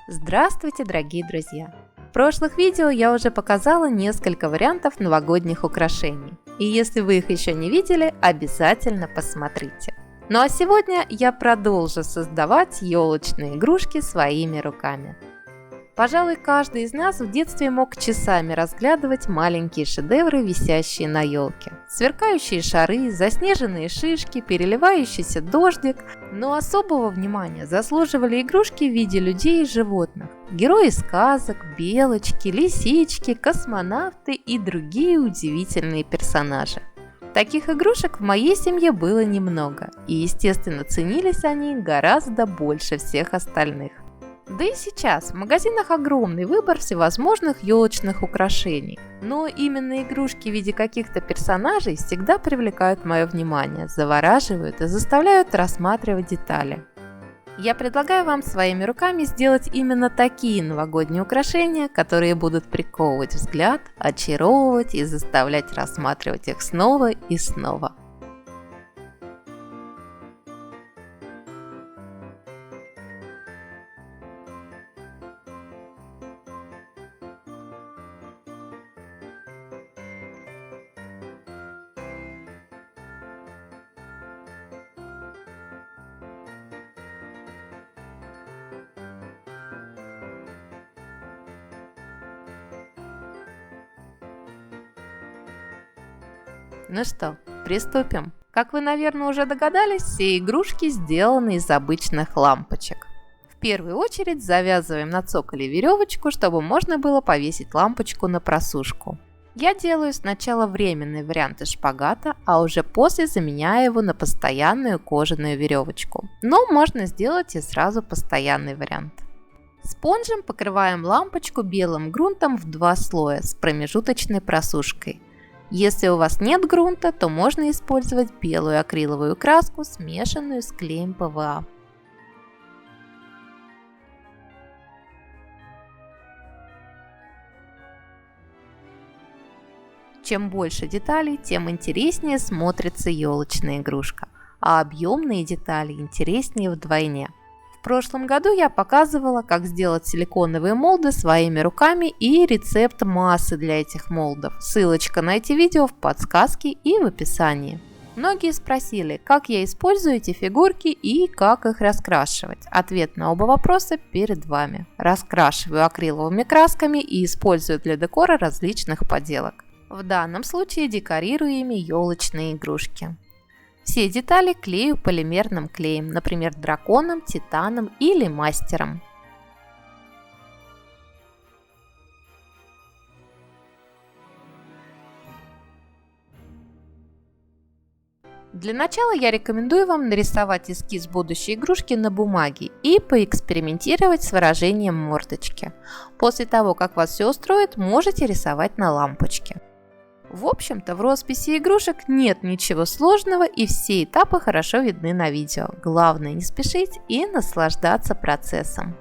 Здравствуйте, дорогие друзья! В прошлых видео я уже показала несколько вариантов новогодних украшений. И если вы их еще не видели, обязательно посмотрите. Ну а сегодня я продолжу создавать елочные игрушки своими руками. Пожалуй, каждый из нас в детстве мог часами разглядывать маленькие шедевры, висящие на елке. Сверкающие шары, заснеженные шишки, переливающийся дождик. Но особого внимания заслуживали игрушки в виде людей и животных. Герои сказок, белочки, лисички, космонавты и другие удивительные персонажи. Таких игрушек в моей семье было немного, и, естественно, ценились они гораздо больше всех остальных. Да и сейчас в магазинах огромный выбор всевозможных елочных украшений, но именно игрушки в виде каких-то персонажей всегда привлекают мое внимание, завораживают и заставляют рассматривать детали. Я предлагаю вам своими руками сделать именно такие новогодние украшения, которые будут приковывать взгляд, очаровывать и заставлять рассматривать их снова и снова. Ну что, приступим. Как вы, наверное, уже догадались, все игрушки сделаны из обычных лампочек. В первую очередь завязываем на цоколе веревочку, чтобы можно было повесить лампочку на просушку. Я делаю сначала временный вариант из шпагата, а уже после заменяю его на постоянную кожаную веревочку. Но можно сделать и сразу постоянный вариант. Спонжем покрываем лампочку белым грунтом в 2 слоя с промежуточной просушкой. Если у вас нет грунта, то можно использовать белую акриловую краску, смешанную с клеем ПВА. Чем больше деталей, тем интереснее смотрится елочная игрушка, а объемные детали интереснее вдвойне. В прошлом году я показывала, как сделать силиконовые молды своими руками и рецепт массы для этих молдов. Ссылочка на эти видео в подсказке и в описании. Многие спросили, как я использую эти фигурки и как их раскрашивать. Ответ на оба вопроса перед вами. Раскрашиваю акриловыми красками и использую для декора различных поделок. В данном случае декорирую ими елочные игрушки. Все детали клею полимерным клеем, например, драконом, титаном или мастером. Для начала я рекомендую вам нарисовать эскиз будущей игрушки на бумаге и поэкспериментировать с выражением мордочки. После того, как вас все устроит, можете рисовать на лампочке. В общем-то, в росписи игрушек нет ничего сложного, и все этапы хорошо видны на видео. Главное не спешить и наслаждаться процессом.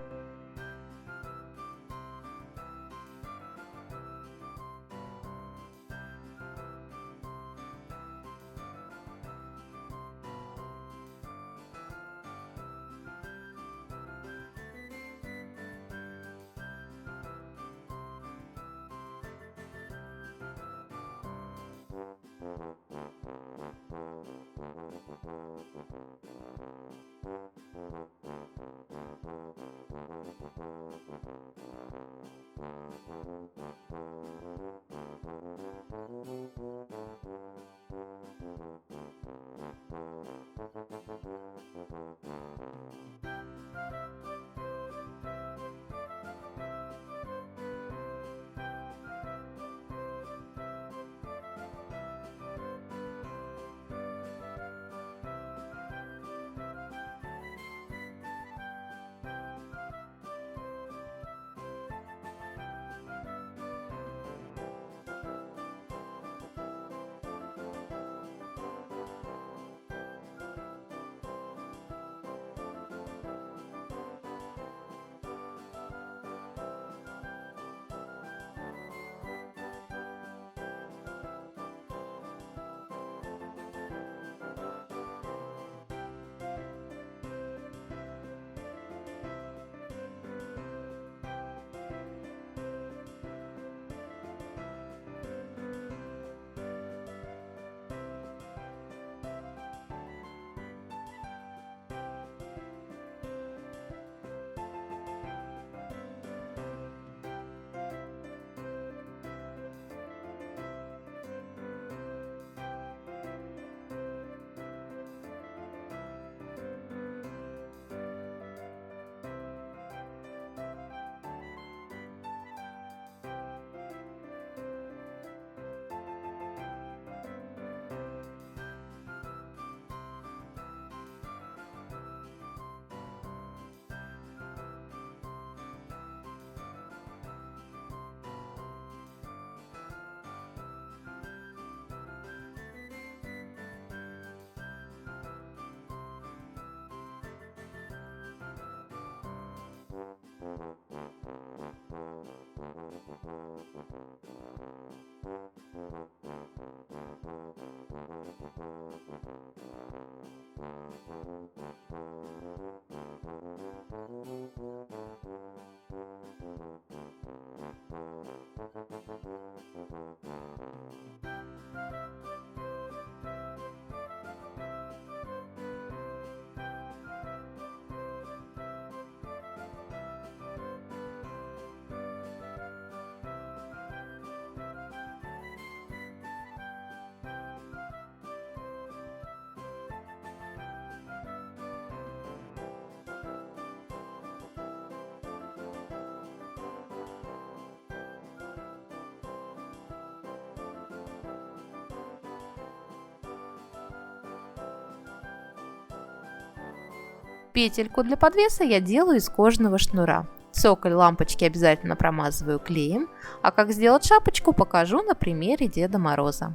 Петельку для подвеса я делаю из кожаного шнура. Цоколь лампочки обязательно промазываю клеем, а как сделать шапочку, покажу на примере Деда Мороза.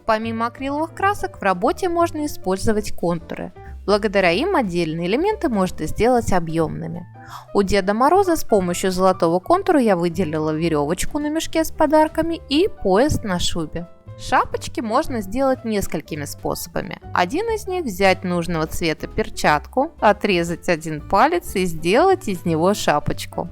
Помимо акриловых красок в работе можно использовать контуры. Благодаря им отдельные элементы можно сделать объемными. У Деда Мороза с помощью золотого контура я выделила веревочку на мешке с подарками и пояс на шубе. Шапочки можно сделать несколькими способами. Один из них — взять нужного цвета перчатку, отрезать один палец и сделать из него шапочку.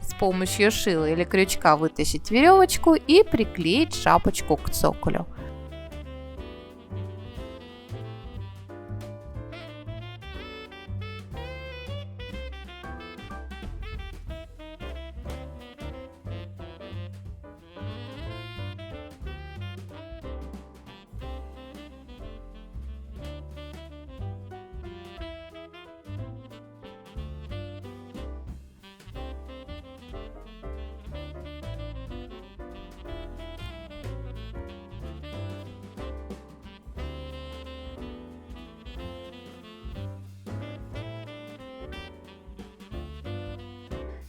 С помощью шила или крючка вытащить веревочку и приклеить шапочку к цоколю.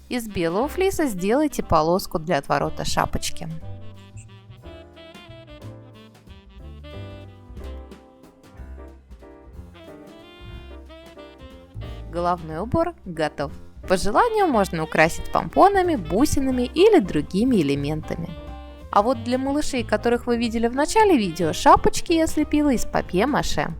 Из белого флиса сделайте полоску для отворота шапочки. Головной убор готов. По желанию можно украсить помпонами, бусинами или другими элементами. А вот для малышей, которых вы видели в начале видео, шапочки я слепила из папье-маше.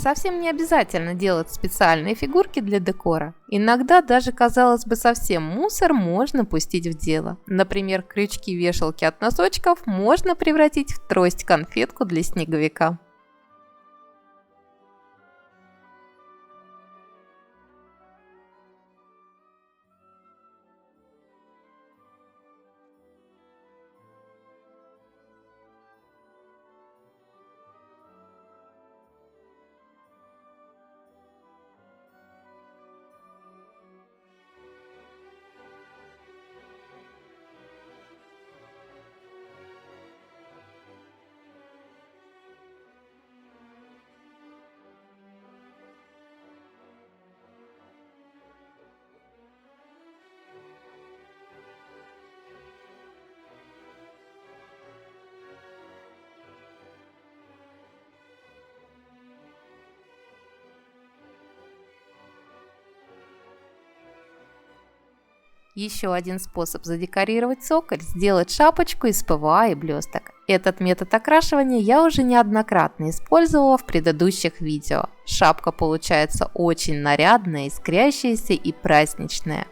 Совсем не обязательно делать специальные фигурки для декора. Иногда даже, казалось бы, совсем мусор можно пустить в дело. Например, крючки-вешалки от носочков можно превратить в трость-конфетку для снеговика. Еще один способ задекорировать цоколь – сделать шапочку из ПВА и блесток. Этот метод окрашивания я уже неоднократно использовала в предыдущих видео. Шапка получается очень нарядная, искрящаяся и праздничная.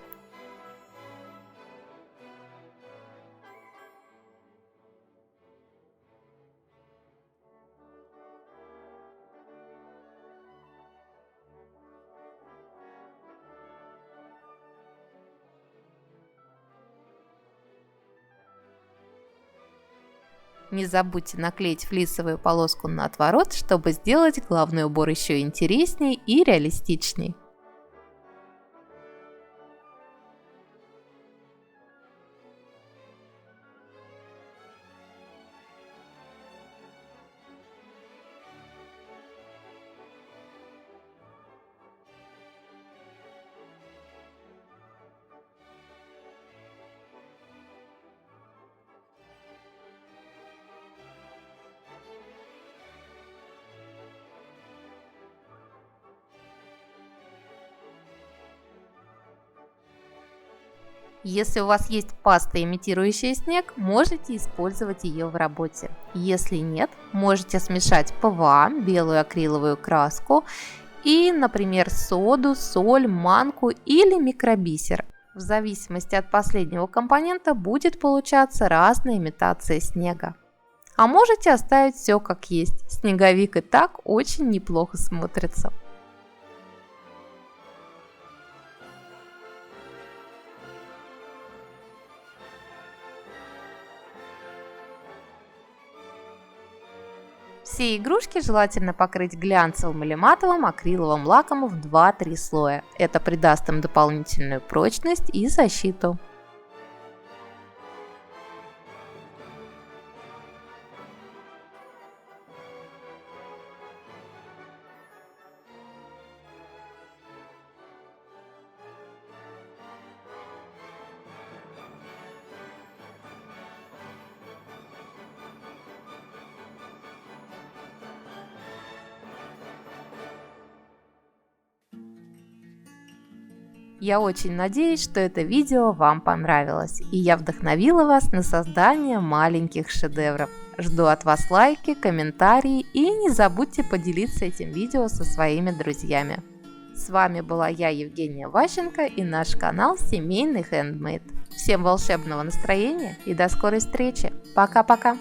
Не забудьте наклеить флисовую полоску на отворот, чтобы сделать головной убор еще интереснее и реалистичней. Если у вас есть паста, имитирующая снег, можете использовать ее в работе. Если нет, можете смешать ПВА, белую акриловую краску и, например, соду, соль, манку или микробисер. В зависимости от последнего компонента будет получаться разная имитация снега. А можете оставить все как есть. Снеговик и так очень неплохо смотрится. Все игрушки желательно покрыть глянцевым или матовым акриловым лаком в 2-3 слоя. Это придаст им дополнительную прочность и защиту. Я очень надеюсь, что это видео вам понравилось, и я вдохновила вас на создание маленьких шедевров. Жду от вас лайки, комментарии и не забудьте поделиться этим видео со своими друзьями. С вами была я, Евгения Ващенко, и наш канал Семейный Handmade. Всем волшебного настроения и до скорой встречи. Пока-пока!